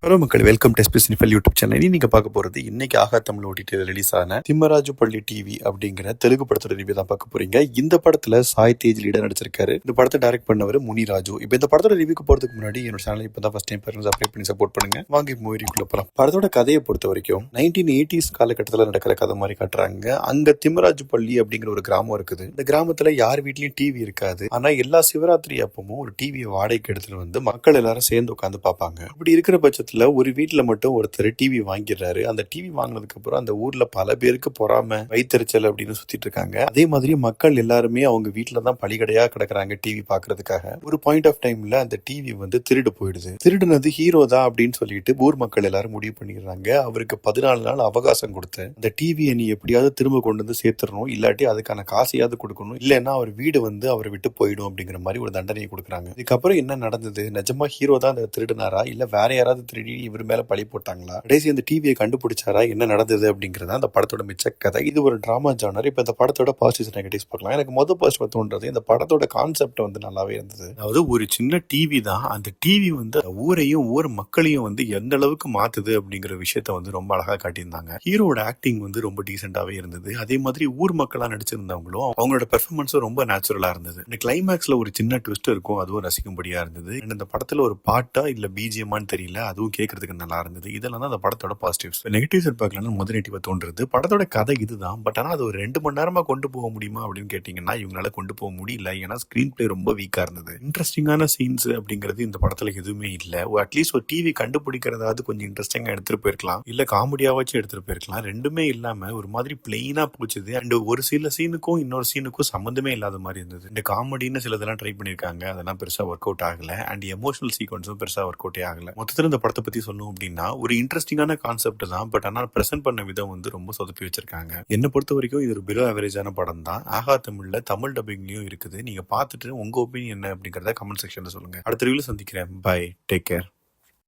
Hello மக்கள், welcome to SP சினிஃபல் YouTube channel. நீங்க பார்க்க போறது இன்னைக்கு ஆகா தமிழ் ஓடிடியில் ரிலீஸ் ஆன திம்மராஜு பள்ளி டிவி அப்படிங்கிற தெலுங்கு படத்தோட ரிவ்யூ தான் பார்க்க போறீங்க. இந்த படத்துல சாய் தேஜ் லீடர் நடிச்சிருக்காரு. இந்த படத்தை டைரக்ட் பண்ணவர் முனிராஜு. இப்போ இந்த படத்தோட ரிவ்யூக்கு போறதுக்கு முன்னாடி என்னோட சேனல் இப்பதான் ஃபர்ஸ்ட் டைம் பாருங்க, சப்ஸ்கிரைப் பண்ணி சப்போர்ட் பண்ணுங்க. வாங்கி மூவிக்குள்ள போலாம். படத்தோட கதையை பொறுத்த வரைக்கும் 1980s காலகட்டத்தில் நடக்கிற கதை மாதிரி காட்டுறாங்க. அங்க திம்மராஜு பள்ளி அப்படிங்கிற ஒரு கிராமம் இருக்குது. இந்த கிராமத்துல யார் வீட்லயும் டிவி இருக்காது. ஆனா எல்லா சிவராத்திரி அப்பவும் ஒரு டிவியை வாடகைக்கு எடுத்துட்டு வந்து மக்கள் எல்லாரும் சேர்ந்து உட்காந்து பார்ப்பாங்க. அப்படி இருக்கிற பட்சத்துல ஒரு வீட்டுல மட்டும் ஒருத்தர் டிவி வாங்கிடுறாரு. அந்த டிவி வாங்கினதுக்கு அப்புறம் அந்த ஊர்ல பல பேருக்கு பொறாம, வைத்தறிச்சல் அப்படின்னு சுத்திட்டு இருக்காங்க. அதே மாதிரி மக்கள் எல்லாருமே அவங்க வீட்டுலதான் பலிகடையா கிடக்குறாங்க டிவி பாக்குறதுக்காக. ஒரு பாயிண்ட் ஆஃப் டைம்ல அந்த டிவி வந்து திருடு போயிடுது. திருடுனது ஹீரோ தான் அப்படின்னு சொல்லிட்டு ஊர் மக்கள் எல்லாரும் முடிவு பண்ணிடுறாங்க. அவருக்கு 14 நாள் அவகாசம் கொடுத்து அந்த டிவியை நீ எப்படியாவது திரும்ப கொண்டு வந்து சேர்த்துடணும், இல்லாட்டி அதுக்கான காசையாவது கொடுக்கணும், இல்லைன்னா அவர் வீடு வந்து அவரை விட்டு போயிடும் அப்படிங்கிற மாதிரி ஒரு தண்டனையை கொடுக்குறாங்க. இதுக்கப்புறம் என்ன நடந்தது? நிஜமா ஹீரோ தான் அந்த திருடுனாரா, இல்ல வேற யாராவது திருடி இவர் மேல பழி போட்டாங்களா, கடைசி அந்த டிவியை கண்டுபிடிச்சாரா, என்ன நடந்தது அப்படிங்கறத அந்த படத்தோட மிச்ச கதை. இது ஒரு டிராமா ஜானர். இப்ப இந்த படத்தோட பாசிட்டிவ்ஸ் நெகட்டிவ்ஸ் பார்க்கலாம். எனக்கு மொதல் பாசிட்டிவ் தோன்றது, இந்த படத்தோட கான்செப்ட் வந்து நல்லாவே இருந்தது. அதாவது ஒரு சின்ன டிவி தான், அந்த டிவி வந்து ஊரையும் ஊர் மக்களையும் வந்து எந்த அளவுக்கு மாத்துது அப்படிங்கிற விஷயத்த வந்து ரொம்ப அழகா காட்டியிருந்தாங்க. ஹீரோட ஆக்டிங் வந்து ரொம்ப டீசென்டாவே இருந்தது. அதே மாதிரி ஊர் மக்களா நடிச்சிருந்தவங்களும் அவங்களோட பெர்ஃபார்மன்ஸும் ரொம்ப நேச்சுரலா இருந்தது. இந்த கிளைமேக்ஸ்ல ஒரு சின்ன ட்விஸ்ட் இருக்கும், அதுவும் ரசிக்கும்படியா இருந்தது. இந்த படத்துல ஒரு பாட்டா இல்ல பிஜிஎம்மான்னு தெரியல, அதுவும் கேட்கறதுக்கு நல்லா இருந்தது. இதெல்லாம் தான் அந்த படத்தோட பாசிட்டிவ்ஸ். நெகட்டிவ்ஸ் பார்க்கலாம், முதல் நெகட்டிவா தோன்றது, படத்தோட கதை இதுதான். பட் ஆனா அது ஒரு 2 மணி நேரமா கொண்டு போக முடியுமா அப்படின்னு கேட்டீங்கன்னா இவங்களால கொண்டு போக முடியல. ஏன்னா ஸ்கிரீன் பிளே ரொம்ப வீக்கா இருந்தது. இன்ட்ரெஸ்டிங்கான சீன்ஸ் அப்படிங்கிறது இந்த படத்துல எதுவுமே இல்ல. அட்லீஸ்ட் ஒரு டிவி கண்டுபிடிக்கிறதாவது கொஞ்சம் இன்ட்ரெஸ்டிங்கா எடுத்துட்டு போயிருக்கலாம், இல்ல காமெடியா வச்சு எடுத்துட்டு போயிருக்கலாம். ரெண்டுமே இல்லாம ஒரு மாதிரி பிளெயினா போச்சுது. அண்ட் ஒரு சில சீனுக்கும் இன்னொரு சீனுக்கும் சம்பந்தமே இல்லாத மாதிரி இருந்தது. இந்த காமெடின்னு சிலதெல்லாம் ட்ரை பண்ணிருக்காங்க, அதெல்லாம் பெருசா ஒர்க் அவுட் ஆகல. அண்ட் எமோஷனல் சீக்வன்ஸும் பெருசா ஒர்க் அவுட்டே ஆகல. மொத்தத்தில் இந்த படத்தை பத்தி சொல்லணும் அப்படின்னா ஒரு இன்ட்ரெஸ்டிங்கான கான்செப்ட் தான். பட் ஆனால் பிரசன்ட் பண்ண விதம் வந்து ரொம்ப சொதப்பி வச்சிருக்காங்க. என்னை பொறுத்த வரைக்கும் இது ஒரு பிலோ ஆவரேஜான படம் தான். ஆகா தமிழ்ல தமிழ் டப்பிங்லயும் இருக்குது. நீங்க பார்த்துட்டு உங்க ஒப்பீனியன் என்ன அப்படிங்கறத கமெண்ட் செக்ஷன்ல சொல்லுங்க. அடுத்த ரிவ்யூல சந்திக்கிறேன். Bye, take care.